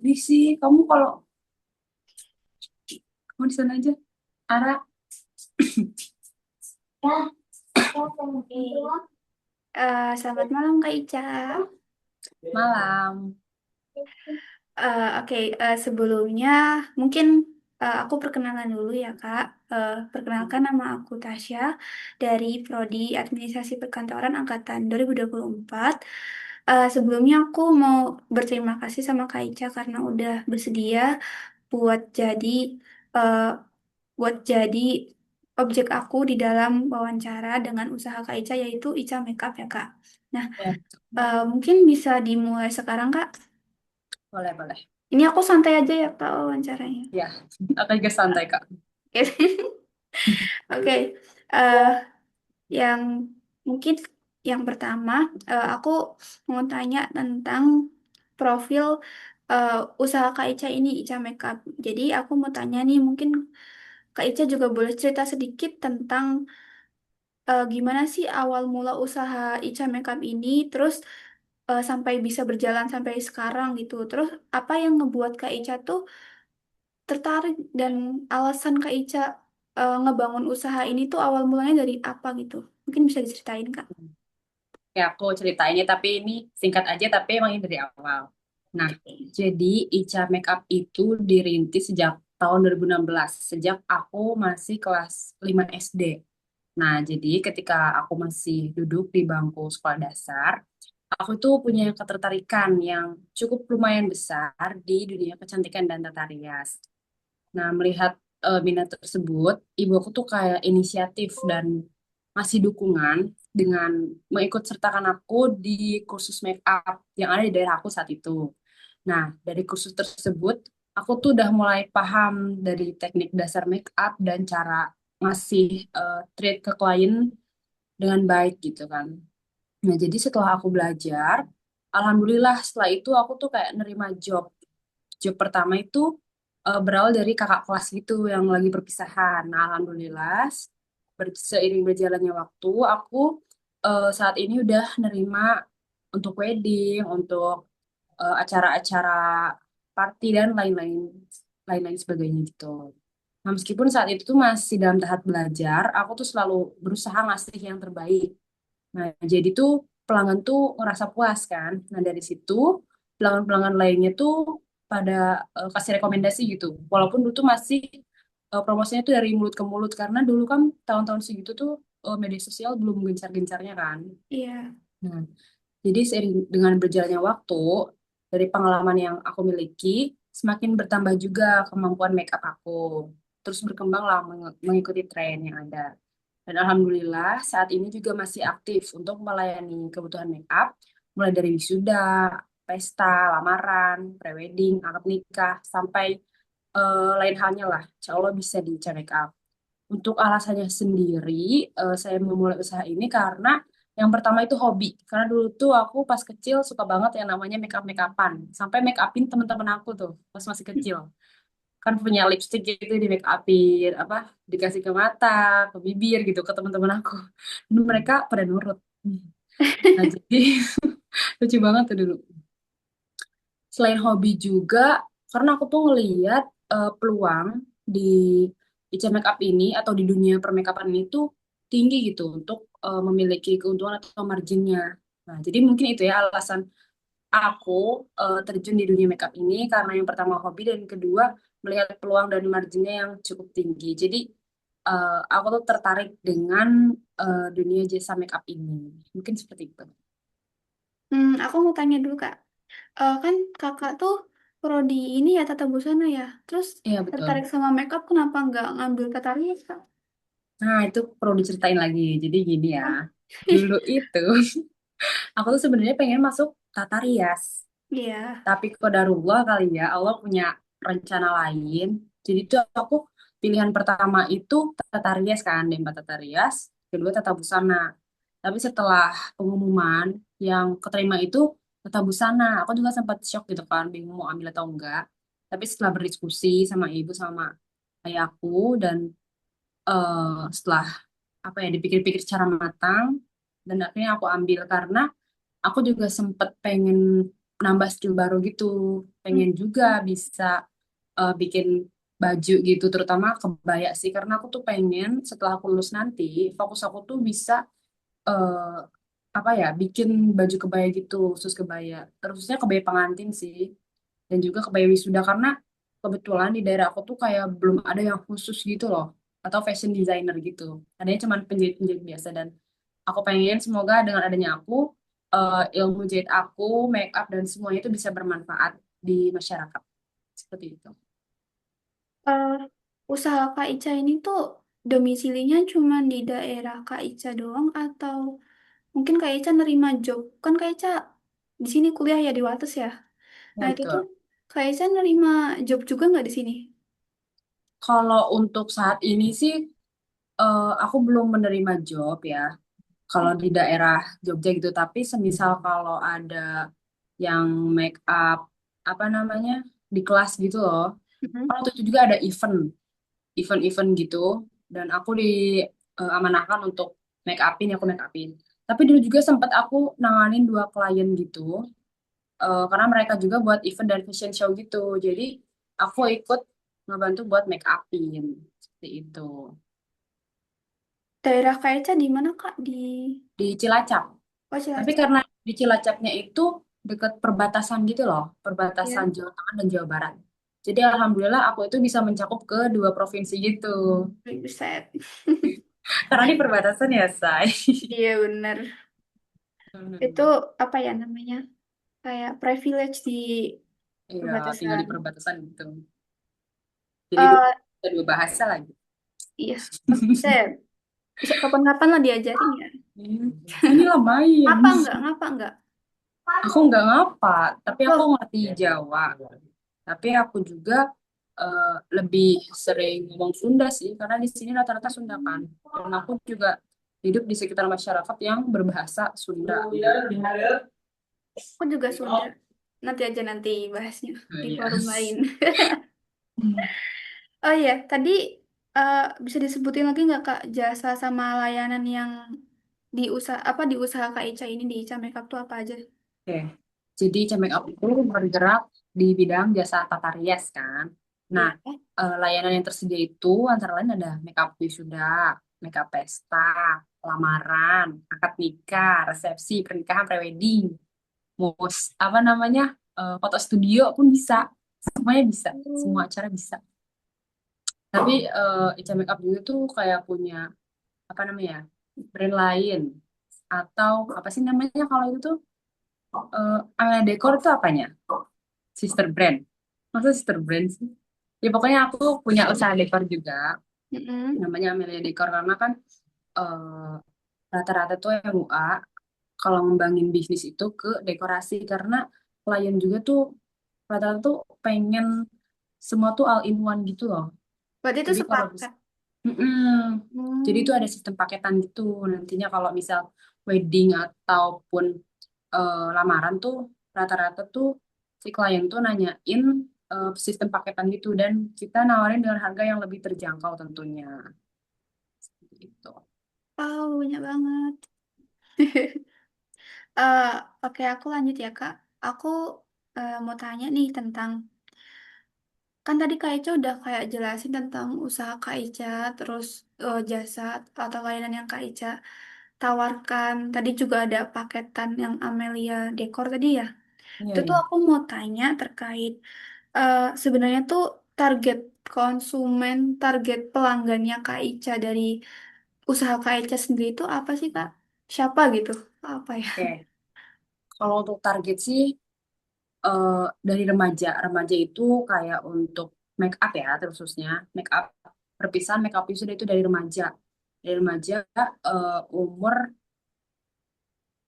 Sih, kamu di sana aja. Ara, Selamat malam Kak Ica. malam. Oke, sebelumnya mungkin aku perkenalan dulu ya Kak. Perkenalkan nama aku Tasya dari Prodi Administrasi Perkantoran Angkatan 2024. Sebelumnya aku mau berterima kasih sama Kak Ica karena udah bersedia buat jadi eh, buat jadi objek aku di dalam wawancara dengan usaha Kak Ica yaitu Ica Makeup ya Kak. Nah, Ya, mungkin bisa dimulai sekarang, Kak. boleh, boleh. Ini aku santai aja ya, Kak, wawancaranya. Ya, aku juga santai, Kak. Oke, eh, yang mungkin yang pertama, aku mau tanya tentang profil eh, usaha Kak Ica ini, Ica Makeup. Jadi aku mau tanya nih, mungkin Kak Ica juga boleh cerita sedikit tentang gimana sih awal mula usaha Ica Makeup ini, terus sampai bisa berjalan sampai sekarang gitu. Terus apa yang ngebuat Kak Ica tuh tertarik dan alasan Kak Ica ngebangun usaha ini tuh awal mulanya dari apa gitu? Mungkin bisa diceritain Kak. Ya, aku ceritainnya, tapi ini singkat aja, tapi emang ini dari awal. Nah, Oke. jadi Ica Makeup itu dirintis sejak tahun 2016, sejak aku masih kelas 5 SD. Nah, jadi ketika aku masih duduk di bangku sekolah dasar, aku tuh punya ketertarikan yang cukup lumayan besar di dunia kecantikan dan tata rias. Nah, melihat minat tersebut, ibu aku tuh kayak inisiatif dan ngasih dukungan dengan mengikut sertakan aku di kursus make up yang ada di daerah aku saat itu. Nah, dari kursus tersebut, aku tuh udah mulai paham dari teknik dasar make up dan cara ngasih treat ke klien dengan baik gitu kan. Nah, jadi setelah aku belajar, alhamdulillah setelah itu aku tuh kayak nerima job. Job pertama itu berawal dari kakak kelas gitu yang lagi perpisahan. Nah, alhamdulillah seiring berjalannya waktu, aku saat ini udah nerima untuk wedding, untuk acara-acara party dan lain-lain sebagainya gitu. Nah, meskipun saat itu tuh masih dalam tahap belajar, aku tuh selalu berusaha ngasih yang terbaik. Nah, jadi tuh pelanggan tuh ngerasa puas kan. Nah, dari situ pelanggan-pelanggan lainnya tuh pada kasih rekomendasi gitu. Walaupun dulu tuh masih promosinya tuh dari mulut ke mulut karena dulu kan tahun-tahun segitu tuh media sosial belum gencar-gencarnya kan. Iya. Nah, jadi seiring dengan berjalannya waktu, dari pengalaman yang aku miliki, semakin bertambah juga kemampuan make up aku. Terus berkembang lah mengikuti tren yang ada. Dan alhamdulillah saat ini juga masih aktif untuk melayani kebutuhan make up, mulai dari wisuda, pesta, lamaran, prewedding, akad nikah, sampai lain halnya lah. Insya Allah bisa di make up. Untuk alasannya sendiri, saya memulai usaha ini karena yang pertama itu hobi. Karena dulu tuh aku pas kecil suka banget yang namanya make upan. Sampai make upin teman-teman aku tuh pas masih kecil. Kan punya lipstick gitu di make upin, apa dikasih ke mata, ke bibir gitu ke teman-teman aku. Dan mereka pada nurut. Nah jadi lucu banget tuh dulu. Selain hobi juga, karena aku tuh ngeliat peluang di Ica Makeup ini atau di dunia permakeupan ini tuh tinggi gitu untuk memiliki keuntungan atau marginnya. Nah, jadi mungkin itu ya alasan aku terjun di dunia makeup ini karena yang pertama hobi dan kedua melihat peluang dan marginnya yang cukup tinggi. Jadi aku tuh tertarik dengan dunia jasa makeup ini. Mungkin seperti itu. Aku mau tanya dulu Kak. Kan Kakak tuh prodi ini ya tata busana ya. Terus Iya tertarik betul. sama makeup kenapa nggak ngambil tata rias Kak? Nah, itu perlu diceritain lagi. Jadi gini ya, Oh, dulu itu aku tuh sebenarnya pengen masuk tata rias. iya. Tapi qadarullah kali ya, Allah punya rencana lain. Jadi tuh aku pilihan pertama itu tata rias kan, Demba tata rias, kedua tata busana. Tapi setelah pengumuman yang keterima itu tata busana, aku juga sempat shock gitu kan, bingung mau ambil atau enggak. Tapi setelah berdiskusi sama ibu sama ayahku dan setelah apa ya dipikir-pikir secara matang dan akhirnya aku ambil karena aku juga sempet pengen nambah skill baru gitu. Hmm. Pengen juga bisa bikin baju gitu, terutama kebaya sih. Karena aku tuh pengen setelah aku lulus nanti, fokus aku tuh bisa eh, apa ya, bikin baju kebaya gitu, khusus kebaya. Terusnya kebaya pengantin sih, dan juga kebaya wisuda karena kebetulan di daerah aku tuh kayak belum ada yang khusus gitu loh, atau fashion designer gitu. Adanya cuma penjahit-penjahit biasa dan aku pengen semoga dengan adanya aku ilmu jahit aku, make up dan semuanya itu bisa bermanfaat di masyarakat. Seperti itu. Eh, Usaha Kak Ica ini tuh domisilinya cuma di daerah Kak Ica doang atau mungkin Kak Ica nerima job? Kan Kak Ica di sini kuliah ya di Wates ya. Ya, Nah itu tuh betul. Kak Ica nerima job juga nggak di sini? Kalau untuk saat ini sih aku belum menerima job ya. Kalau di daerah Jogja gitu, tapi semisal kalau ada yang make up apa namanya di kelas gitu loh. Mhm. Kalau waktu itu juga ada event-event gitu, dan aku diamanahkan untuk make upin, ya aku make upin. Tapi dulu juga sempat aku nanganin dua klien gitu, karena mereka juga buat event dan fashion show gitu. Jadi aku ikut ngebantu buat make upin seperti itu Daerah Kak Ica di mana Kak? Di di Cilacap. Oh Tapi Cilacap. karena di Cilacapnya itu dekat perbatasan gitu loh, perbatasan Ya. Jawa Tengah dan Jawa Barat. Jadi alhamdulillah aku itu bisa mencakup ke dua provinsi gitu. Buset. Karena di perbatasan ya, Say. Iya bener. Itu Hmm. apa ya namanya? Kayak privilege di Iya, tinggal di perbatasan. perbatasan gitu. Jadi Eh ada dua bahasa lagi. iya. Buset. Bisa kapan-kapan lah diajarin ya. Hmm. Ini lah main. Ngapa enggak? Ngapa enggak? Aku nggak ngapa, tapi aku Loh, ngerti Jawa. Tapi aku juga eh, lebih sering ngomong Sunda sih, karena di sini rata-rata Sunda kan. Dan aku juga hidup di sekitar masyarakat yang berbahasa Sunda. aku juga Sunda. Nanti aja nanti bahasnya Oh, di iya. forum lain. Hmm. Oh iya, tadi bisa disebutin lagi nggak Kak jasa sama layanan yang di usaha Kak Ica ini di Ica Makeup tuh apa aja? Oke, jadi Cemek Up itu bergerak di bidang jasa tata rias kan. Nah, Iya. layanan yang tersedia itu antara lain ada makeup wisuda, makeup pesta, lamaran, akad nikah, resepsi, pernikahan, prewedding, apa namanya, foto studio pun bisa, semuanya bisa, semua Oh, acara bisa. Tapi Ica Makeup juga tuh kayak punya apa namanya, brand lain atau apa sih namanya kalau itu tuh, Amelia Decor itu apanya? Sister brand. Masa sister brand sih? Ya pokoknya aku punya usaha dekor juga, mm-mm. namanya Amelia Decor karena kan rata-rata tuh yang UA kalau ngembangin bisnis itu ke dekorasi karena klien juga tuh rata-rata tuh pengen semua tuh all in one gitu loh. Berarti itu Jadi kalau sepakat. mm-mm. Jadi itu Hmm. ada sistem paketan gitu. Nantinya kalau misal wedding ataupun lamaran tuh rata-rata tuh si klien tuh nanyain sistem paketan gitu dan kita nawarin dengan harga yang lebih terjangkau tentunya. Gitu. Oh, banyak banget. Eh, oke, aku lanjut ya, Kak. Aku mau tanya nih tentang, kan tadi Kak Ica udah kayak jelasin tentang usaha Kak Ica, terus jasa atau layanan yang Kak Ica tawarkan. Tadi juga ada paketan yang Amelia Decor tadi ya. Iya, Itu tuh iya. aku mau tanya terkait sebenarnya tuh target konsumen, target pelanggannya Kak Ica dari usaha Kak Ica sendiri itu apa sih, Kak? Siapa gitu? Apa ya? Oke. Kalau untuk target sih eh, dari remaja. Remaja itu kayak untuk make up ya, khususnya make up perpisahan make up itu sudah itu dari remaja. Dari remaja umur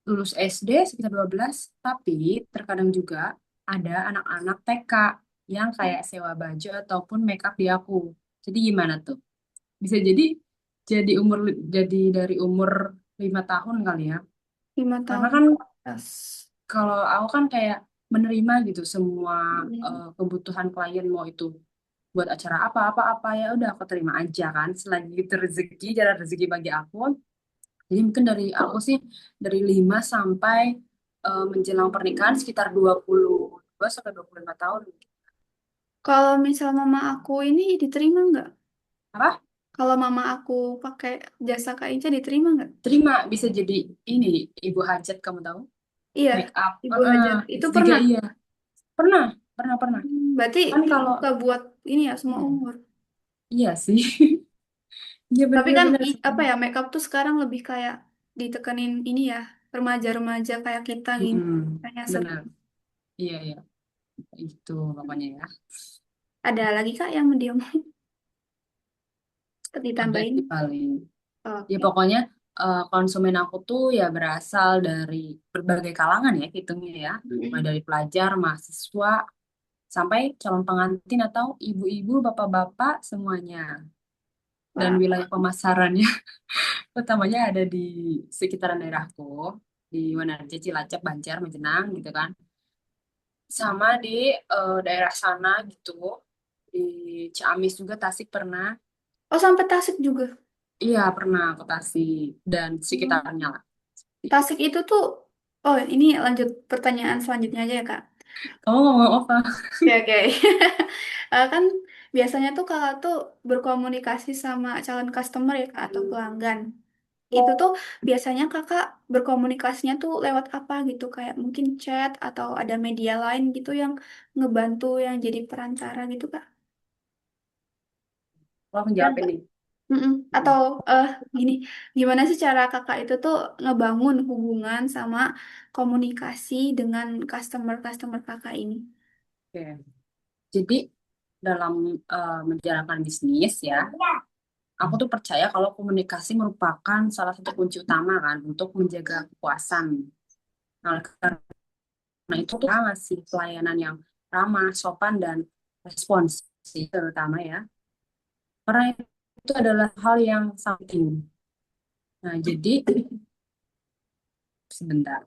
lulus SD sekitar 12, tapi terkadang juga ada anak-anak TK yang kayak sewa baju ataupun make up di aku. Jadi gimana tuh? Bisa jadi dari umur 5 tahun kali ya. 5 tahun Karena kan ke atas. kalau aku kan kayak menerima gitu semua Mm. kebutuhan klien mau itu buat acara apa ya udah aku terima aja kan selagi itu rezeki jalan rezeki bagi aku. Jadi mungkin dari aku sih dari 5 sampai menjelang pernikahan sekitar 22 sampai 25 tahun. Kalau misal mama aku ini diterima nggak? Apa? Kalau mama aku pakai jasa Kak Ica diterima nggak? Terima bisa jadi ini ibu hajat kamu tahu? Iya, Make up. Ibu Hajat. Itu S3 pernah. iya. Pernah, pernah, pernah. Berarti Kan kalau dibuka buat ini ya semua hmm, umur. iya sih. Iya Tapi kan benar-benar sih. apa ya makeup tuh sekarang lebih kayak ditekenin ini ya remaja-remaja kayak kita gini. Kayak Benar. Iya, iya. Itu pokoknya ya. ada lagi Kak yang diam Ada ditambahin? sih paling. Ya Oke. pokoknya konsumen aku tuh ya berasal dari berbagai kalangan ya hitungnya ya. Mulai Mm. dari pelajar, mahasiswa, sampai calon pengantin atau ibu-ibu, bapak-bapak semuanya. Dan Wah. wilayah pemasarannya utamanya ada di sekitaran daerahku, di mana aja Cilacap, Banjar, Majenang gitu kan. Sama di daerah sana gitu, di Ciamis juga, Tasik pernah. Oh sampai Tasik juga. Iya pernah ke Tasik dan Hmm. sekitarnya lah. Tasik itu tuh oh ini lanjut pertanyaan selanjutnya aja ya Kak. Kamu ngomong apa? Oke oke. Kan biasanya tuh kakak tuh berkomunikasi sama calon customer ya Kak atau pelanggan. Itu tuh biasanya kakak berkomunikasinya tuh lewat apa gitu kayak mungkin chat atau ada media lain gitu yang ngebantu yang jadi perantara gitu kak. Aku Dan jawab ini. mm-mm. Atau gini gimana sih cara kakak itu tuh ngebangun hubungan sama komunikasi dengan customer kakak ini. Oke. Jadi dalam menjalankan bisnis ya, aku tuh percaya kalau komunikasi merupakan salah satu kunci utama kan untuk menjaga kepuasan. Nah, karena itu kita ngasih pelayanan yang ramah, sopan, dan responsif terutama ya. Karena itu adalah hal yang sangat penting. Nah, jadi sebentar.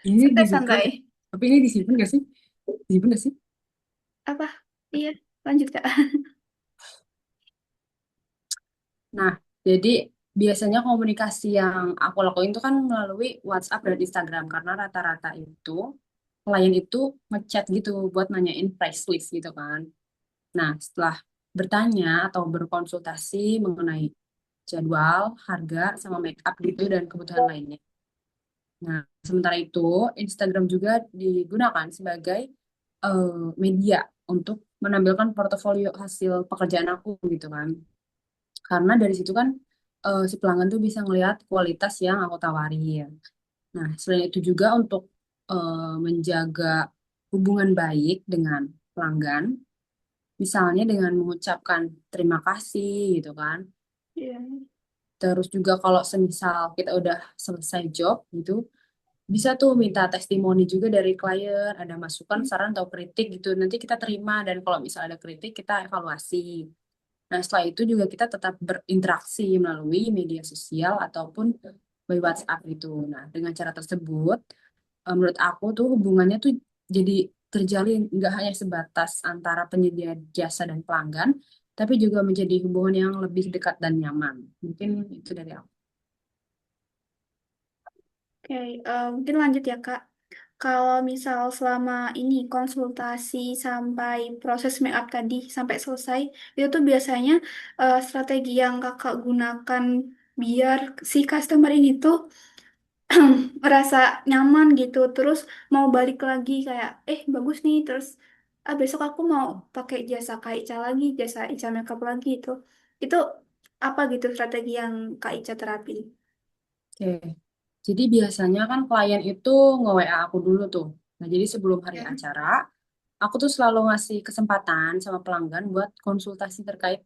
Ini Santai dibuka, santai. tapi ini disimpan gak sih? Disimpan gak sih? Apa? Iya lanjut kak. Nah, jadi biasanya komunikasi yang aku lakuin itu kan melalui WhatsApp dan Instagram karena rata-rata itu klien itu ngechat gitu buat nanyain price list gitu kan. Nah, setelah bertanya atau berkonsultasi mengenai jadwal, harga, sama make up gitu dan kebutuhan lainnya. Nah, sementara itu Instagram juga digunakan sebagai eh, media untuk menampilkan portofolio hasil pekerjaan aku gitu kan. Karena dari situ kan si pelanggan tuh bisa ngelihat kualitas yang aku tawarin. Nah, selain itu juga untuk menjaga hubungan baik dengan pelanggan, misalnya dengan mengucapkan terima kasih gitu kan. Iya. Terus juga kalau semisal kita udah selesai job gitu, bisa tuh minta testimoni juga dari klien, ada masukan, saran atau kritik gitu. Nanti kita terima dan kalau misal ada kritik kita evaluasi. Nah, setelah itu juga kita tetap berinteraksi melalui media sosial ataupun by WhatsApp gitu. Nah, dengan cara tersebut, menurut aku tuh hubungannya tuh jadi terjalin nggak hanya sebatas antara penyedia jasa dan pelanggan, tapi juga menjadi hubungan yang lebih dekat dan nyaman. Mungkin itu dari aku. Oke, mungkin lanjut ya Kak. Kalau misal selama ini konsultasi sampai proses make up tadi sampai selesai, itu tuh biasanya strategi yang Kakak gunakan biar si customer ini tuh merasa nyaman gitu, terus mau balik lagi kayak, bagus nih, terus besok aku mau pakai jasa Kak Ica lagi, jasa Ica makeup lagi itu. Itu apa gitu strategi yang Kak Ica terapin? Oke. Jadi biasanya kan klien itu nge-WA aku dulu tuh. Nah, jadi sebelum hari Ya. acara, aku tuh selalu ngasih kesempatan sama pelanggan buat konsultasi terkait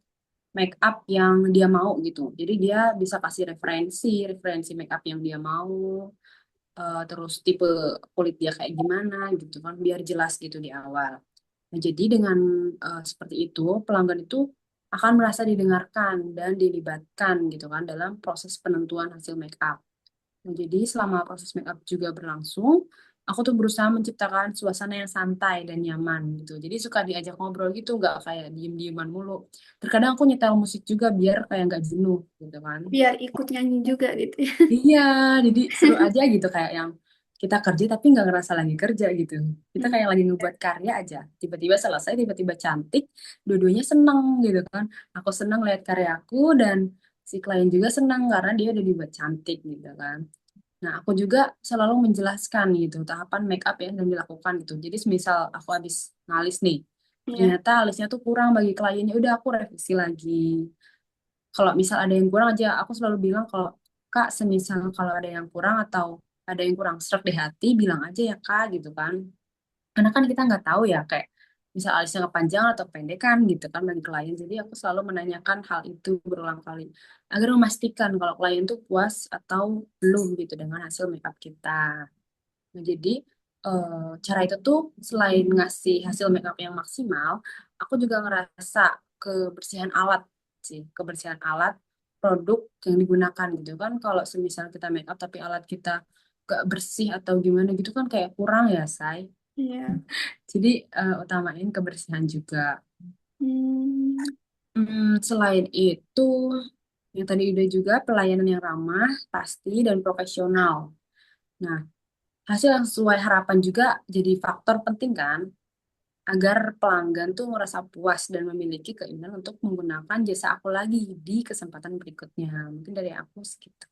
make up yang dia mau gitu. Jadi dia bisa kasih referensi make up yang dia mau, terus tipe kulit dia kayak gimana gitu kan, biar jelas gitu di awal. Nah, jadi dengan seperti itu, pelanggan itu akan merasa didengarkan dan dilibatkan gitu kan dalam proses penentuan hasil make up. Nah, jadi selama proses make up juga berlangsung, aku tuh berusaha menciptakan suasana yang santai dan nyaman gitu. Jadi suka diajak ngobrol gitu, nggak kayak diem-dieman mulu. Terkadang aku nyetel musik juga biar kayak nggak jenuh gitu kan. Biar ikut nyanyi juga gitu. Iya, jadi seru aja gitu kayak yang kita kerja tapi nggak ngerasa lagi kerja gitu. Kita Hmm. kayak lagi ngebuat karya aja. Tiba-tiba selesai, tiba-tiba cantik, dua-duanya seneng gitu kan. Aku seneng lihat karyaku dan si klien juga senang karena dia udah dibuat cantik gitu kan. Nah, aku juga selalu menjelaskan gitu tahapan make up yang dilakukan gitu. Jadi semisal aku habis ngalis nih, Iya. ternyata alisnya tuh kurang bagi kliennya, udah aku revisi lagi. Kalau misal ada yang kurang aja, aku selalu bilang kalau Kak, semisal kalau ada yang kurang atau ada yang kurang serak di hati, bilang aja ya Kak gitu kan. Karena kan kita nggak tahu ya kayak misal alisnya kepanjangan atau pendekan gitu kan bagi klien. Jadi aku selalu menanyakan hal itu berulang kali agar memastikan kalau klien tuh puas atau belum gitu dengan hasil makeup kita. Nah, jadi cara itu tuh selain ngasih hasil makeup yang maksimal, aku juga ngerasa kebersihan alat sih, kebersihan alat produk yang digunakan gitu kan. Kalau semisal kita makeup tapi alat kita gak bersih atau gimana gitu kan kayak kurang ya, Say. Iya. Jadi utamain kebersihan juga. Hmm. Selain itu, yang tadi udah juga pelayanan yang ramah, pasti dan profesional. Nah, hasil yang sesuai harapan juga jadi faktor penting kan, agar pelanggan tuh merasa puas dan memiliki keinginan untuk menggunakan jasa aku lagi di kesempatan berikutnya. Mungkin dari aku segitu.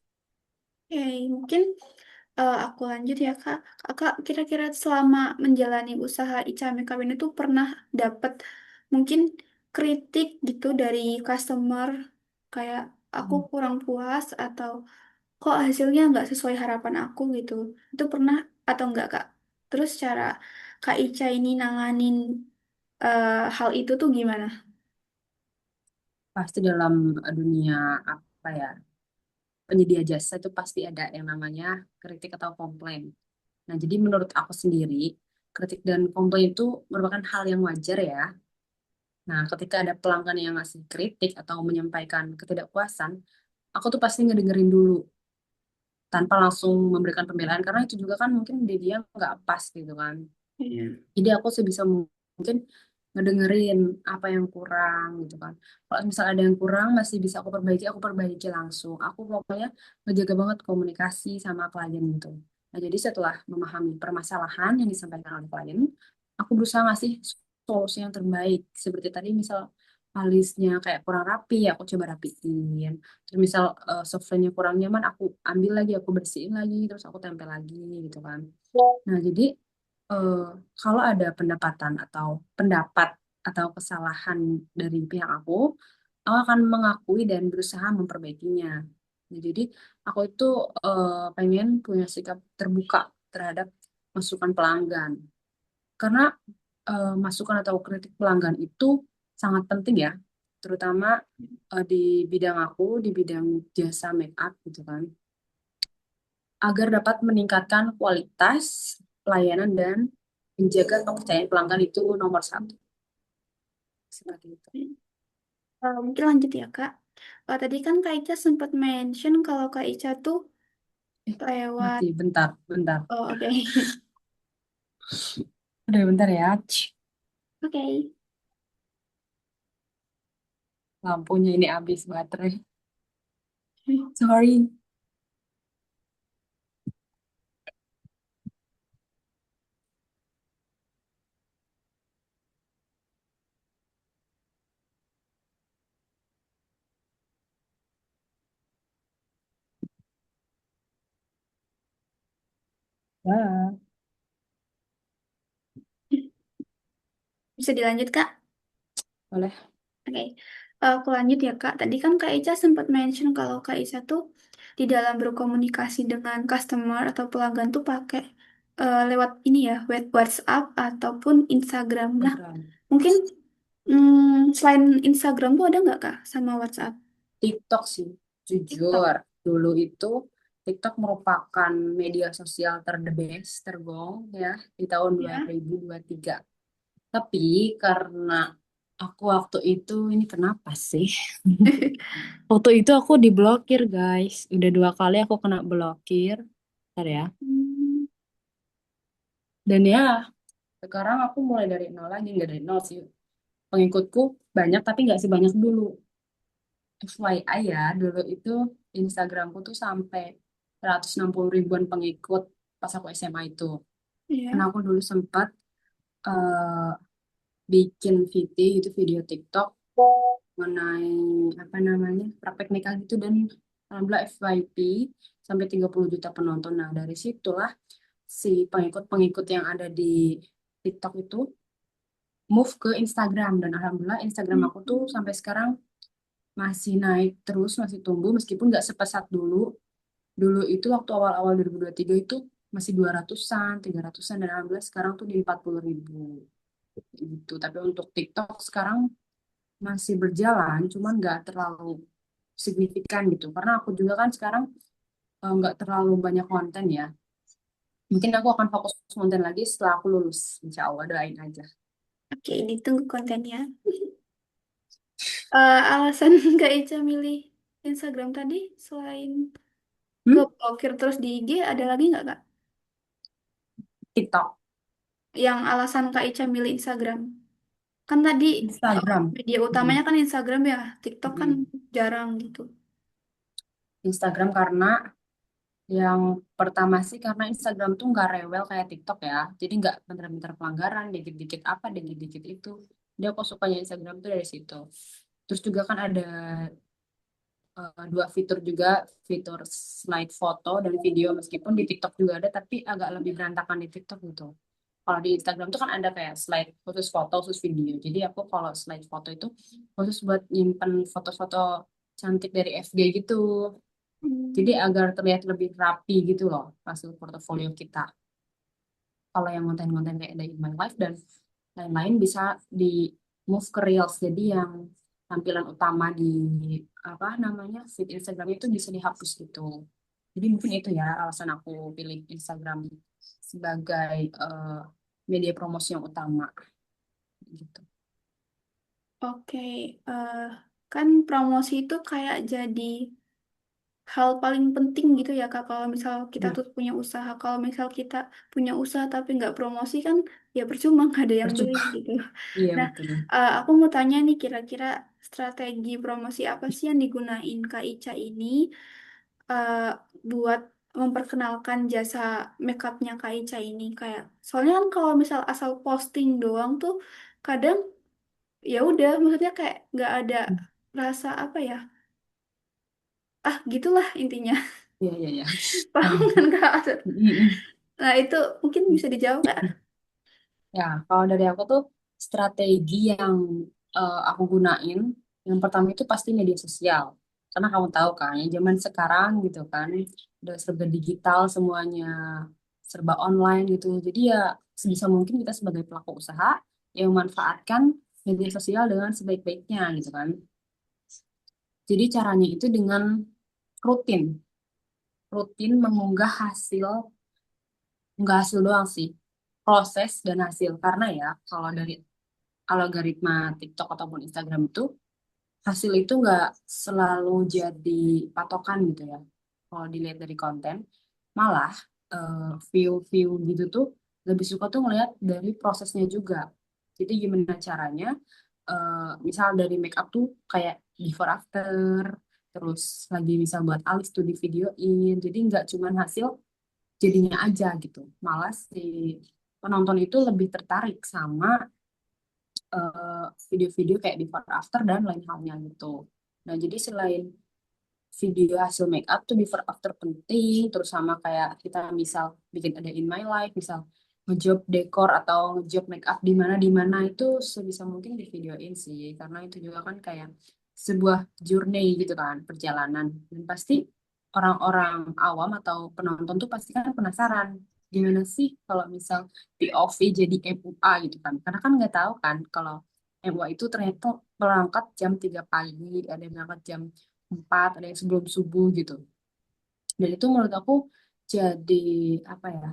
Oke, mungkin aku lanjut ya Kak. Kakak kira-kira selama menjalani usaha Ica Makeup ini tuh pernah dapat mungkin kritik gitu dari customer kayak aku kurang puas atau kok hasilnya nggak sesuai harapan aku gitu. Itu pernah atau enggak Kak? Terus cara Kak Ica ini nanganin hal itu tuh gimana? Pasti dalam dunia apa ya, penyedia jasa itu pasti ada yang namanya kritik atau komplain. Nah, jadi menurut aku sendiri, kritik dan komplain itu merupakan hal yang wajar ya. Nah, ketika ada pelanggan yang ngasih kritik atau menyampaikan ketidakpuasan, aku tuh pasti ngedengerin dulu tanpa langsung memberikan pembelaan karena itu juga kan mungkin dia nggak pas gitu kan. Iya. Jadi aku sebisa mungkin ngedengerin apa yang kurang gitu kan. Kalau misal ada yang kurang masih bisa aku perbaiki langsung. Aku pokoknya ngejaga banget komunikasi sama klien gitu. Nah, jadi setelah memahami permasalahan yang disampaikan oleh klien, aku berusaha ngasih solusi yang terbaik. Seperti tadi misal alisnya kayak kurang rapi, ya aku coba rapiin. Terus misal softwarenya kurang nyaman, aku ambil lagi, aku bersihin lagi, terus aku tempel lagi gitu kan. Nah, jadi eh, kalau ada pendapatan atau pendapat atau kesalahan dari pihak aku akan mengakui dan berusaha memperbaikinya. Nah, jadi aku itu pengen punya sikap terbuka terhadap masukan pelanggan. Karena masukan atau kritik pelanggan itu sangat penting ya, terutama di bidang aku, di bidang jasa make up gitu kan, agar dapat meningkatkan kualitas pelayanan dan menjaga kepercayaan pelanggan itu nomor satu. Seperti itu. Mungkin lanjut ya Kak. Tadi kan Kak Ica sempat mention kalau Kak Ica tuh lewat. Mati, bentar, bentar. Oh, oke. Udah bentar ya. Oke. Lampunya ini habis baterai. Sorry. Ya, Bisa dilanjut Kak? boleh. Oke. Aku lanjut ya Kak. Tadi kan Kak Ica sempat mention kalau Kak Ica tuh di dalam berkomunikasi dengan customer atau pelanggan tuh pakai lewat ini ya, WhatsApp ataupun Instagram. Nah, Program. mungkin selain Instagram tuh ada nggak Kak sama WhatsApp? TikTok sih, TikTok. jujur. Dulu itu TikTok merupakan media sosial the best, tergong ya di tahun dua Ya. ribu dua ribu tiga. Tapi karena aku waktu itu, ini kenapa sih? Waktu itu aku diblokir, guys. Udah dua kali aku kena blokir. Bentar ya. Hmm. Dan ya, sekarang aku mulai dari nol lagi. Nggak dari nol sih. Pengikutku banyak, tapi nggak sebanyak dulu. FYI ya, dulu itu Instagramku tuh sampai 160 ribuan pengikut. pas aku SMA itu. Karena Iya. aku dulu sempat eh, bikin video TikTok mengenai apa namanya praktek nikah gitu dan alhamdulillah FYP sampai 30 juta penonton. Nah dari situlah si pengikut-pengikut yang ada di TikTok itu move ke Instagram dan alhamdulillah Instagram aku tuh sampai sekarang masih naik terus, masih tumbuh meskipun nggak sepesat dulu. Dulu itu waktu awal-awal 2023 itu masih 200-an, 300-an dan alhamdulillah sekarang tuh di 40.000 gitu. Tapi untuk TikTok sekarang masih berjalan, cuman nggak terlalu signifikan gitu. Karena aku juga kan sekarang nggak terlalu banyak konten ya. Mungkin aku akan fokus konten lagi setelah aku lulus. Insya Allah doain aja. Oke, ditunggu kontennya. Alasan Kak Ica milih Instagram tadi selain Hmm? keblokir terus di IG ada lagi nggak Kak? TikTok, Yang alasan Kak Ica milih Instagram? Kan tadi Instagram. media Hmm. utamanya kan Instagram ya, TikTok kan Hmm. jarang gitu. Instagram karena yang pertama sih karena Instagram tuh nggak rewel kayak TikTok ya. Jadi nggak bentar-bentar pelanggaran, dikit-dikit apa, dikit-dikit itu. Dia aku sukanya Instagram tuh dari situ. Terus juga kan ada dua fitur juga, fitur slide foto dan video meskipun di TikTok juga ada, tapi agak lebih berantakan di TikTok gitu. Kalau di Instagram tuh kan ada kayak slide khusus foto, khusus video. Jadi aku kalau slide foto itu khusus buat nyimpen foto-foto cantik dari FG gitu. Jadi Hmm. agar terlihat lebih rapi gitu loh hasil portofolio kita. Kalau yang konten-konten kayak Day in My Life dan lain-lain bisa di move ke Reels. Jadi yang tampilan utama di apa namanya feed Instagram itu bisa dihapus gitu. Jadi mungkin itu ya alasan aku pilih Instagram sebagai media promosi yang utama gitu. Oke, eh, kan promosi itu kayak jadi hal paling penting gitu ya Kak. Kalau misal kita Ya, tuh punya usaha, kalau misal kita punya usaha tapi nggak promosi kan ya percuma nggak ada yang beli percuma. gitu. Iya Nah, betul. aku mau tanya nih kira-kira strategi promosi apa sih yang digunain Kak Ica ini eh, buat memperkenalkan jasa makeupnya Kak Ica ini kayak soalnya kan kalau misal asal posting doang tuh kadang ya udah maksudnya kayak nggak ada rasa apa ya gitulah intinya. Iya iya iya. Paham Paham. kan Kak? Mm-mm. Nah itu mungkin bisa dijawab Kak. Ya, kalau dari aku tuh strategi yang aku gunain, yang pertama itu pasti media sosial. Karena kamu tahu kan, ya zaman sekarang gitu kan, udah serba digital semuanya, serba online gitu. Jadi ya sebisa mungkin kita sebagai pelaku usaha yang memanfaatkan media sosial dengan sebaik-baiknya gitu kan. Jadi caranya itu dengan rutin, rutin mengunggah hasil, enggak hasil doang sih, proses dan hasil. Karena ya kalau dari algoritma TikTok ataupun Instagram itu hasil itu nggak selalu jadi patokan gitu ya. Kalau dilihat dari konten, malah view-view gitu tuh lebih suka tuh ngeliat dari prosesnya juga. Jadi gimana caranya, misal dari make up tuh kayak before after, terus lagi misal buat alis tuh di videoin. Jadi nggak cuman hasil jadinya aja gitu. Malah si penonton itu lebih tertarik sama video-video kayak before after dan lain halnya gitu. Nah, jadi selain video hasil make up tuh before after penting, terus sama kayak kita misal bikin ada in my life, misal ngejob dekor atau ngejob make up di mana itu sebisa mungkin di videoin sih, karena itu juga kan kayak sebuah journey gitu kan, perjalanan. Dan pasti orang-orang awam atau penonton tuh pasti kan penasaran gimana sih kalau misal POV jadi MUA gitu kan. Karena kan nggak tahu kan kalau MUA itu ternyata berangkat jam 3 pagi, ada yang berangkat jam 4, ada yang sebelum subuh gitu. Dan itu menurut aku jadi apa ya,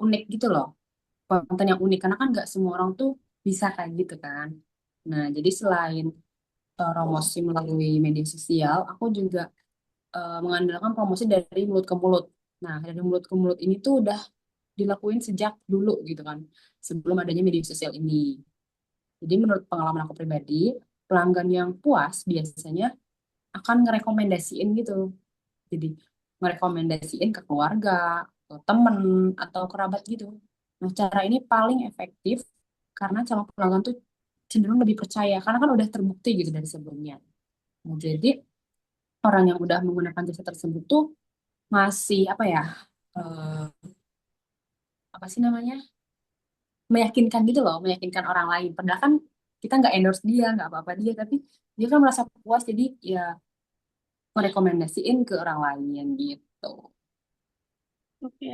unik gitu loh. Konten yang unik, karena kan nggak semua orang tuh bisa kayak gitu kan. Nah, jadi selain promosi melalui media sosial, aku juga mengandalkan promosi dari mulut ke mulut. Nah, dari mulut ke mulut ini tuh udah dilakuin sejak dulu gitu kan, sebelum adanya media sosial ini. Jadi menurut pengalaman aku pribadi, pelanggan yang puas biasanya akan ngerekomendasiin gitu. Jadi merekomendasiin ke keluarga, ke temen, atau kerabat gitu. Nah, cara ini paling efektif karena calon pelanggan tuh cenderung lebih percaya karena kan udah terbukti gitu dari sebelumnya. Nah, jadi orang yang udah menggunakan jasa tersebut tuh masih apa ya? eh, Apa sih namanya? Meyakinkan gitu loh, meyakinkan orang lain. Padahal kan kita nggak endorse dia, nggak apa-apa dia, tapi dia kan merasa puas jadi ya merekomendasiin ke orang lain gitu. Oke,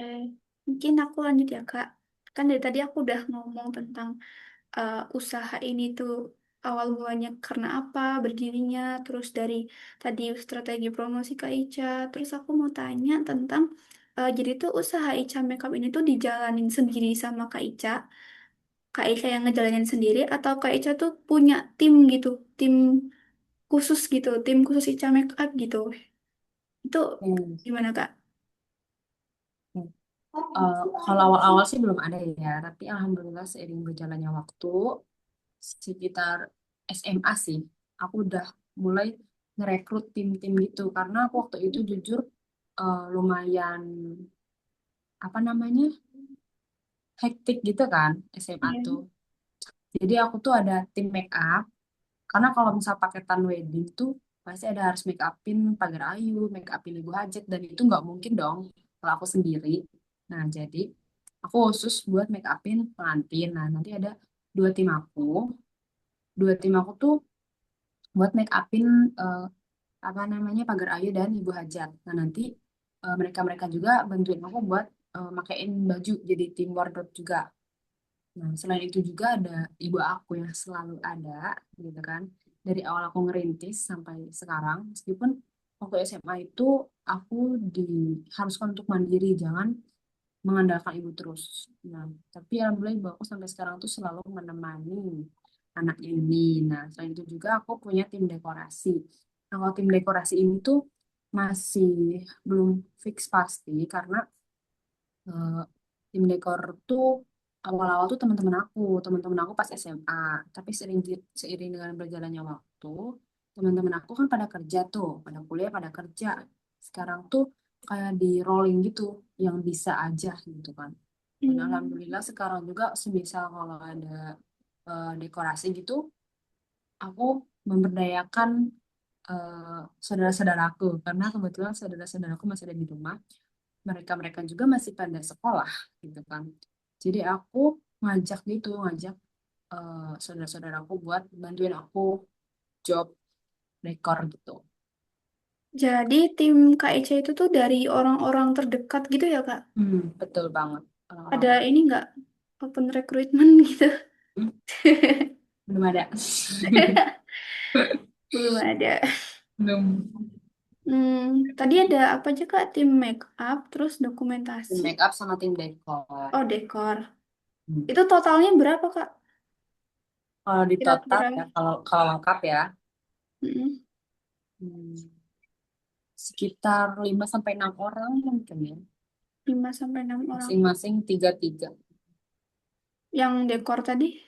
mungkin aku lanjut ya Kak. Kan dari tadi aku udah ngomong tentang usaha ini tuh awal mulanya karena apa, berdirinya, terus dari tadi strategi promosi Kak Ica, terus aku mau tanya tentang jadi tuh usaha Ica Makeup ini tuh dijalanin sendiri sama Kak Ica yang ngejalanin sendiri atau Kak Ica tuh punya tim gitu, tim khusus gitu, tim khusus Ica Makeup gitu. Itu Hmm. gimana Kak? Kalau awal-awal sih belum ada ya, tapi alhamdulillah seiring berjalannya waktu, sekitar SMA sih, aku udah mulai ngerekrut tim-tim gitu, karena aku waktu itu jujur lumayan, apa namanya, hektik gitu kan, SMA Iya. tuh. Jadi aku tuh ada tim make up, karena kalau misal paketan wedding tuh, pasti ada harus make upin pagar ayu, make upin ibu hajat, dan itu nggak mungkin dong kalau aku sendiri. Nah, jadi aku khusus buat make upin pengantin. Nah, nanti ada dua tim aku. Dua tim aku tuh buat make upin eh, apa namanya pagar ayu dan ibu hajat. Nah, nanti mereka-mereka juga bantuin aku buat makein baju jadi tim wardrobe juga. Nah, selain itu juga ada ibu aku yang selalu ada, gitu kan. Dari awal aku ngerintis sampai sekarang, meskipun waktu SMA itu aku diharuskan untuk mandiri, jangan mengandalkan ibu terus. Nah, tapi alhamdulillah ibu aku sampai sekarang tuh selalu menemani anaknya ini. Nah, selain itu juga aku punya tim dekorasi. Nah, kalau tim dekorasi ini tuh masih belum fix pasti karena eh, tim dekor tuh awal-awal tuh teman-teman aku pas SMA. Tapi seiring dengan berjalannya waktu, teman-teman aku kan pada kerja tuh, pada kuliah, pada kerja. Sekarang tuh kayak di rolling gitu, yang bisa aja gitu kan. Dan Hmm. alhamdulillah sekarang juga semisal kalau ada dekorasi gitu, aku memberdayakan saudara-saudaraku karena kebetulan saudara-saudaraku masih ada di rumah, mereka-mereka juga masih pada sekolah gitu kan. Jadi aku ngajak saudara-saudaraku buat bantuin aku job dekor gitu. Jadi tim Kak Ica itu tuh dari orang-orang terdekat gitu ya Kak? Betul banget. Orang-orang Ada ini terdekat. nggak open recruitment gitu? Hmm, belum ada. Belum ada. Belum. Tadi ada apa aja Kak? Tim make up, terus Tim dokumentasi. make up sama tim dekor. Oh, dekor. Hmm. Itu totalnya berapa Kak? Kalau di total Kira-kira. ya, kalau kalau lengkap ya, Mm, hmm, sekitar 5 sampai 6 orang mungkin ya. 5 sampai 6 orang. Masing-masing tiga-tiga. Yang dekor tadi?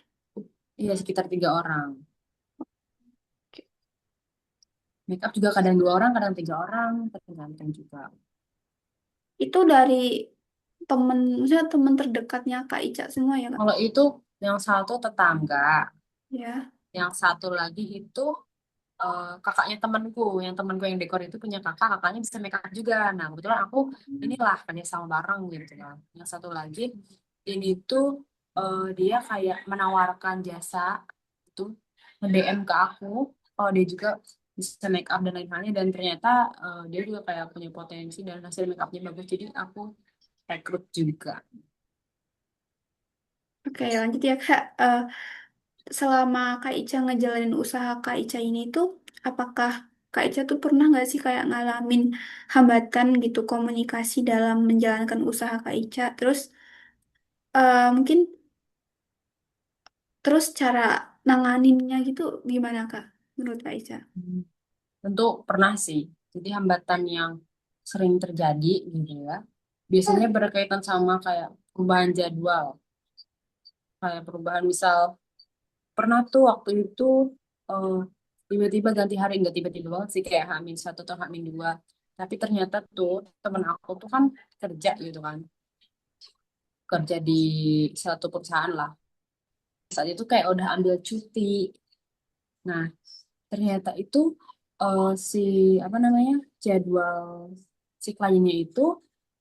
Iya, sekitar 3 orang. Make up juga kadang 2 orang, kadang 3 orang, tergantung juga. Itu dari temen, maksudnya temen terdekatnya Kak Ica semua ya Kak? Kalau itu yang satu tetangga, Ya. yang satu lagi itu kakaknya temanku. Yang temanku yang dekor itu punya kakak, kakaknya bisa make up juga. Nah, kebetulan aku inilah kerja sama bareng gitu kan. Yang satu lagi ini tuh dia kayak menawarkan jasa itu nge-DM ke aku. Oh, dia juga bisa make up dan lain-lainnya dan ternyata dia juga kayak punya potensi dan hasil make upnya bagus. Jadi aku rekrut juga. Oke, lanjut ya Kak. Selama Kak Ica ngejalanin usaha Kak Ica ini tuh, apakah Kak Ica tuh pernah nggak sih kayak ngalamin hambatan gitu komunikasi dalam menjalankan usaha Kak Ica? Terus mungkin terus cara nanganinnya gitu gimana Kak? Menurut Kak Ica? Hmm. Tentu pernah sih. Jadi hambatan yang sering terjadi gitu ya. Biasanya berkaitan sama kayak perubahan jadwal. Kayak perubahan misal pernah tuh waktu itu eh, tiba-tiba ganti hari, nggak tiba-tiba banget sih kayak H-1 atau H-2. Tapi ternyata tuh temen aku tuh kan kerja gitu kan, kerja di satu perusahaan lah. Saat itu kayak udah ambil cuti. Nah, ternyata itu si apa namanya jadwal si kliennya itu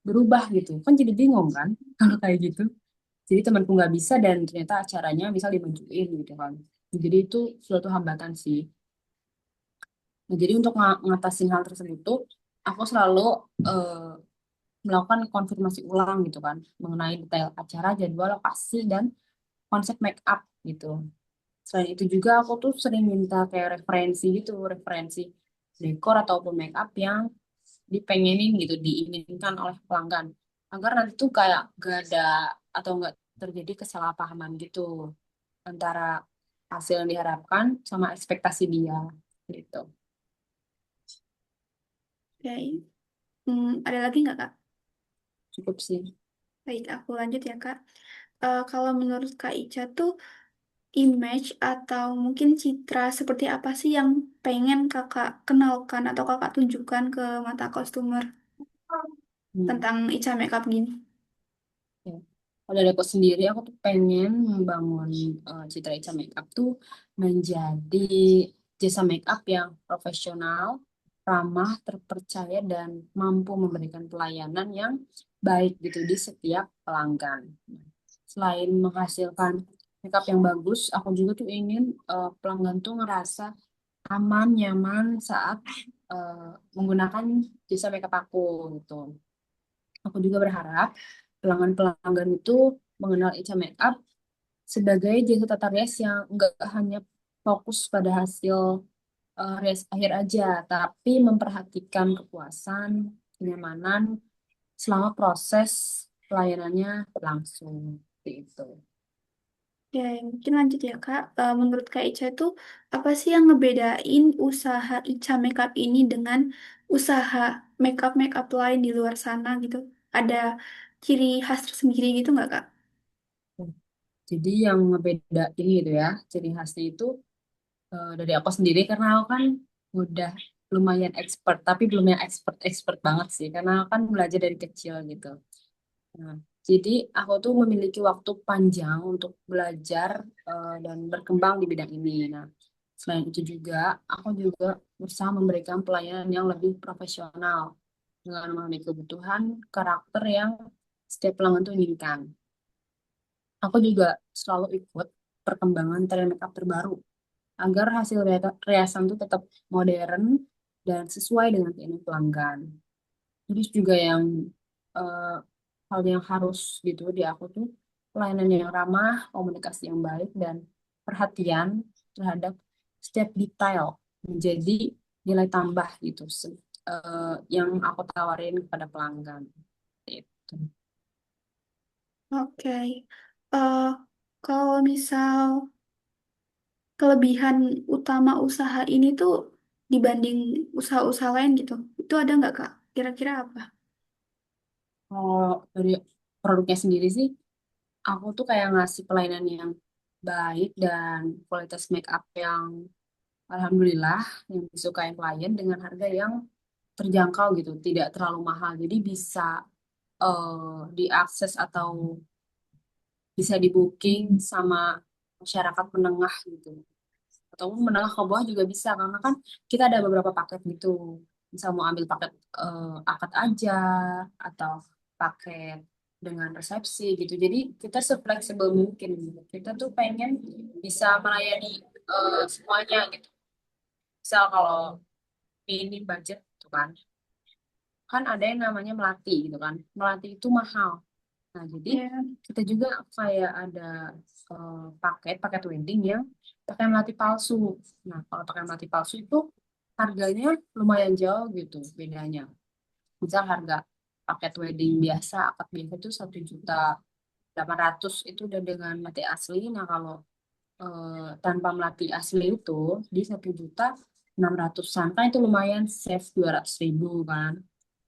berubah gitu. Kan jadi bingung kan kalau kayak gitu. Jadi temanku nggak bisa dan ternyata acaranya bisa dimajuin gitu kan. Jadi itu suatu hambatan sih. Nah, jadi untuk ngatasin hal tersebut tuh aku selalu eh, melakukan konfirmasi ulang gitu kan mengenai detail acara, jadwal, lokasi dan konsep make up gitu. Selain itu juga aku tuh sering minta kayak referensi gitu, referensi dekor ataupun make up yang dipengenin gitu, diinginkan oleh pelanggan. Agar nanti tuh kayak gak ada atau nggak terjadi kesalahpahaman gitu antara hasil yang diharapkan sama ekspektasi dia gitu. Oke. Ada lagi nggak, Kak? Cukup sih. Baik, aku lanjut ya, Kak. Kalau menurut Kak Ica tuh, image atau mungkin citra seperti apa sih yang pengen Kakak kenalkan atau Kakak tunjukkan ke mata customer Hmm. tentang Ica Makeup gini? Ya. Kalau dari aku sendiri, aku tuh pengen membangun Citra Ica Makeup tuh menjadi jasa makeup yang profesional, ramah, terpercaya, dan mampu memberikan pelayanan yang baik gitu di setiap pelanggan. Selain menghasilkan makeup yang bagus, aku juga tuh ingin pelanggan tuh ngerasa aman, nyaman saat menggunakan jasa makeup aku gitu. Aku juga berharap pelanggan-pelanggan itu mengenal Ica Makeup sebagai jasa tata rias yang enggak hanya fokus pada hasil rias akhir aja, tapi memperhatikan kepuasan, kenyamanan selama proses pelayanannya berlangsung. Seperti itu. Ya, mungkin lanjut ya, Kak. Menurut Kak Ica itu apa sih yang ngebedain usaha Ica Makeup ini dengan usaha makeup lain di luar sana gitu? Ada ciri khas tersendiri gitu nggak, Kak? Jadi yang ngebedain gitu ya, ciri khasnya itu dari aku sendiri karena aku kan udah lumayan expert, tapi belum yang expert-expert banget sih, karena aku kan belajar dari kecil gitu. Nah, jadi aku tuh memiliki waktu panjang untuk belajar dan berkembang di bidang ini. Nah, selain itu juga, aku juga berusaha memberikan pelayanan yang lebih profesional dengan memahami kebutuhan karakter yang setiap pelanggan tuh inginkan. Aku juga selalu ikut perkembangan tren makeup terbaru agar hasil riasan tuh tetap modern dan sesuai dengan keinginan pelanggan. Terus juga yang eh, hal yang harus gitu di aku tuh pelayanan yang ramah, komunikasi yang baik, dan perhatian terhadap setiap detail menjadi nilai tambah gitu yang aku tawarin kepada pelanggan. Itu. Oke. Eh, Kalau misal kelebihan utama usaha ini tuh dibanding usaha-usaha lain gitu, itu ada nggak, Kak? Kira-kira apa? Kalau dari produknya sendiri sih, aku tuh kayak ngasih pelayanan yang baik dan kualitas make up yang alhamdulillah yang disukai klien dengan harga yang terjangkau gitu, tidak terlalu mahal. Jadi bisa diakses atau bisa di booking sama masyarakat menengah gitu. Atau menengah ke bawah juga bisa karena kan kita ada beberapa paket gitu. Bisa mau ambil paket akad aja atau paket dengan resepsi gitu. Jadi kita se-fleksibel mungkin gitu. Kita tuh pengen bisa melayani semuanya gitu. Misal kalau minim budget gitu kan ada yang namanya melati gitu kan. Melati itu mahal. Nah, jadi Ya, kita juga kayak ada paket wedding yang pakai melati palsu. Nah, kalau pakai melati palsu itu harganya lumayan jauh gitu bedanya. Misal harga paket wedding biasa, akad biasa itu 1.800.000 itu udah dengan melati asli. Nah, kalau tanpa melati asli itu di 1.600.000-an kan itu lumayan save 200.000 kan.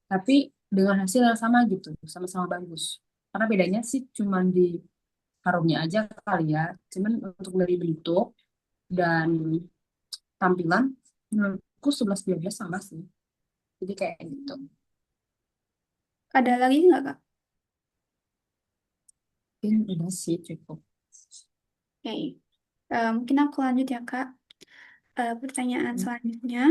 Tapi dengan hasil yang sama gitu, sama-sama bagus. Karena bedanya sih cuman di harumnya aja kali ya. Cuman untuk dari bentuk dan tampilan, menurutku 11-12 sama sih. Jadi kayak gitu. Ada lagi nggak, Kak? Mungkin udah sih cukup. Oke. Mungkin aku lanjut ya, Kak. Pertanyaan selanjutnya.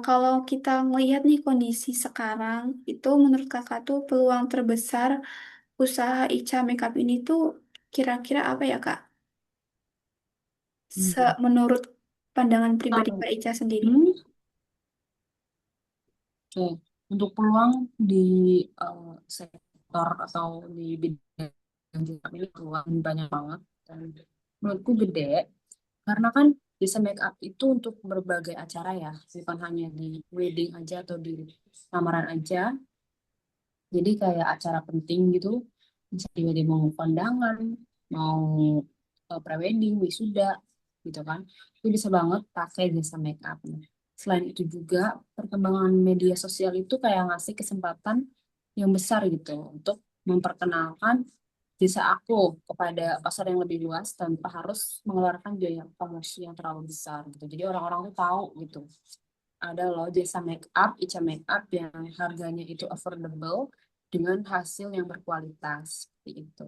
Kalau kita melihat nih kondisi sekarang, itu menurut kakak tuh peluang terbesar usaha Ica Makeup ini tuh kira-kira apa ya, Kak? Hmm. Menurut pandangan pribadi Kalau Kak Ica sendiri. oke, untuk peluang di sektor atau di bidang jilbab ini peluang banyak banget dan menurutku gede karena kan jasa make up itu untuk berbagai acara ya, bukan hanya di wedding aja atau di lamaran aja. Jadi kayak acara penting gitu, bisa tiba-tiba mau kondangan, mau prewedding, wisuda, gitu kan. Itu bisa banget pakai jasa make up. Nah, selain itu juga perkembangan media sosial itu kayak ngasih kesempatan yang besar gitu untuk memperkenalkan jasa aku kepada pasar yang lebih luas tanpa harus mengeluarkan biaya promosi yang terlalu besar gitu. Jadi orang-orang tuh tahu gitu ada loh jasa make up, Ica make up yang harganya itu affordable dengan hasil yang berkualitas seperti itu.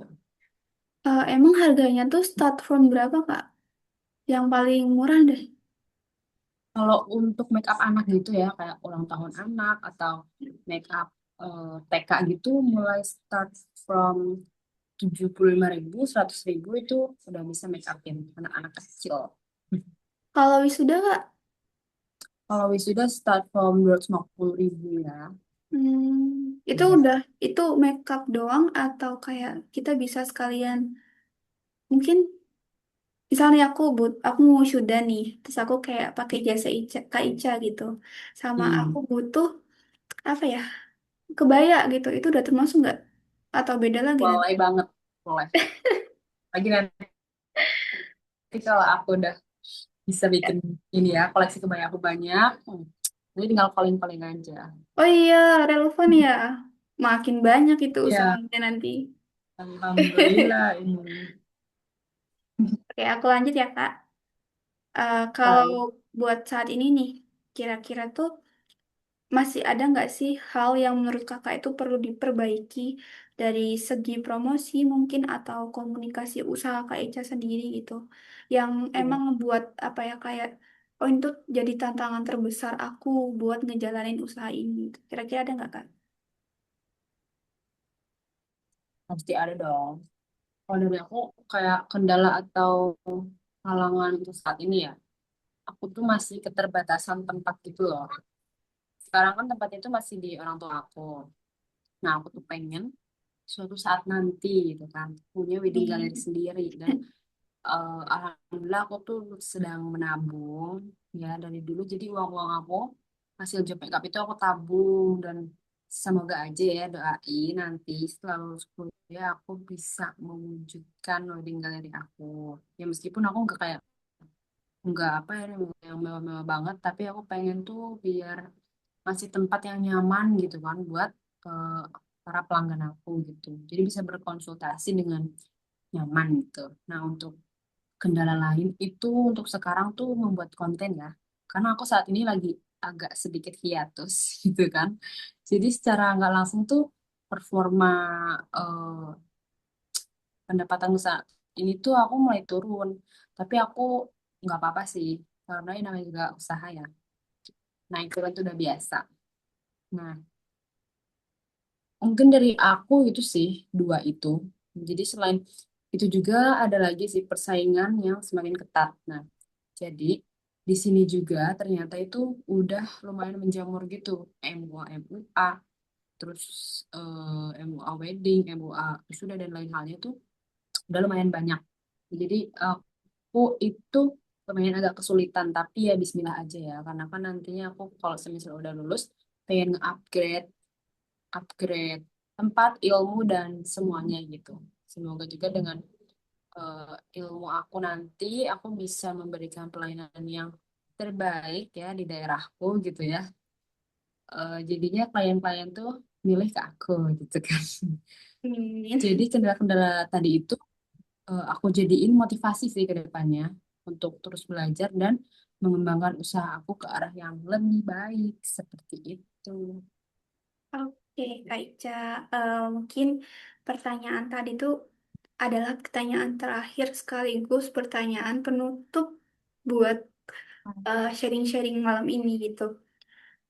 Emang harganya tuh start from berapa, Kak? Yang paling murah deh. Kalau untuk make up anak gitu ya, kayak ulang tahun anak atau make up TK gitu, mulai start from 75.000, 100.000 itu udah bisa make upin anak-anak kecil. Kalau wisuda, Kak? Kalau wisuda start from 250.000 ya. Itu Iya. udah, itu makeup doang atau kayak kita bisa sekalian, mungkin misalnya aku mau wisuda nih, terus aku kayak pakai jasa Ica, Kak Ica gitu, sama aku Hmm, butuh apa ya, kebaya gitu, itu udah termasuk nggak? Atau beda lagi nanti? boleh banget, boleh. Lagi nanti kalau aku udah bisa bikin ini ya koleksi kebaya aku banyak. Jadi tinggal calling-calling aja. Oh iya, relevan ya. Makin banyak itu Ya, usahanya nanti. alhamdulillah ini. Oke, aku lanjut ya, Kak. Kalau Baik. buat saat ini nih, kira-kira tuh masih ada nggak sih hal yang menurut kakak itu perlu diperbaiki dari segi promosi mungkin atau komunikasi usaha Kak Eca sendiri gitu, yang emang buat apa ya kayak oh itu jadi tantangan terbesar aku buat ngejalanin usaha ini. Kira-kira ada nggak, Kak? Pasti ada dong. Kalau dari aku kayak kendala atau halangan untuk saat ini ya, aku tuh masih keterbatasan tempat gitu loh. Sekarang kan tempatnya itu masih di orang tua aku. Nah, aku tuh pengen suatu saat nanti gitu kan punya wedding gallery Hmm. sendiri dan alhamdulillah aku tuh sedang menabung ya dari dulu. Jadi uang-uang aku hasil job makeup itu aku tabung dan semoga aja ya doain nanti setelah lulus kuliah aku bisa mewujudkan wedding gallery aku. Ya meskipun aku nggak apa ya yang mewah-mewah banget, tapi aku pengen tuh biar masih tempat yang nyaman gitu kan buat eh, para pelanggan aku gitu. Jadi bisa berkonsultasi dengan nyaman gitu. Nah, untuk kendala lain itu untuk sekarang tuh membuat konten ya. Karena aku saat ini lagi agak sedikit hiatus gitu kan. Jadi secara nggak langsung tuh performa eh, pendapatan usaha ini tuh aku mulai turun. Tapi aku nggak apa-apa sih. Karena ini namanya juga usaha ya. Naik turun itu udah biasa. Nah, mungkin dari aku itu sih dua itu. Jadi selain itu juga ada lagi sih persaingan yang semakin ketat. Nah, jadi di sini juga ternyata itu udah lumayan menjamur gitu. MUA, MUA, terus MUA wedding, MUA sudah dan lain halnya tuh udah lumayan banyak. Jadi aku itu lumayan agak kesulitan, tapi ya Bismillah aja ya. Karena kan nantinya aku kalau semisal udah lulus pengen nge-upgrade upgrade tempat, ilmu, dan semuanya gitu. Semoga juga dengan ilmu aku nanti, aku bisa memberikan pelayanan yang terbaik ya di daerahku gitu ya. Jadinya klien-klien tuh milih ke aku gitu kan. Amin. Jadi kendala-kendala tadi itu aku jadiin motivasi sih ke depannya untuk terus belajar dan mengembangkan usaha aku ke arah yang lebih baik seperti itu. Oke, Kak Ica. Mungkin pertanyaan tadi itu adalah pertanyaan terakhir sekaligus pertanyaan penutup buat sharing-sharing malam ini gitu.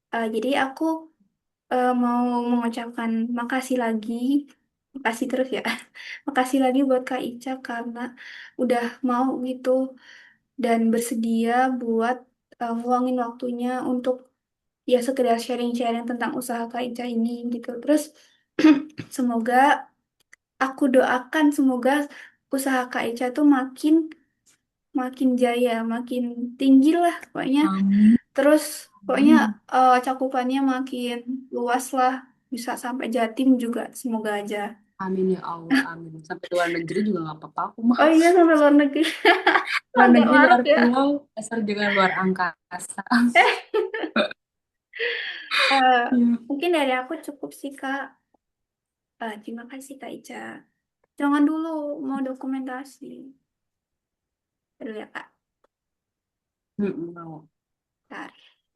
Jadi aku mau mengucapkan makasih lagi, makasih terus ya, makasih lagi buat Kak Ica karena udah mau gitu dan bersedia buat luangin waktunya untuk ya sekedar sharing-sharing tentang usaha Kak Ica ini gitu. Terus semoga aku doakan semoga usaha Kak Ica tuh makin makin jaya, makin tinggi lah pokoknya. Amin. Terus pokoknya Amin. cakupannya makin luas lah, bisa sampai Jatim juga semoga aja. Amin ya Allah, amin. Sampai luar negeri juga nggak apa-apa aku mah. Oh iya sampai luar negeri. Luar Agak negeri, maruk luar ya. pulau, asal jangan luar angkasa. Eh, eh, Iya. mungkin dari aku cukup sih Kak. Terima kasih Kak Ica. Jangan dulu mau dokumentasi. Dulu ya Kak. Mm-mm, mau.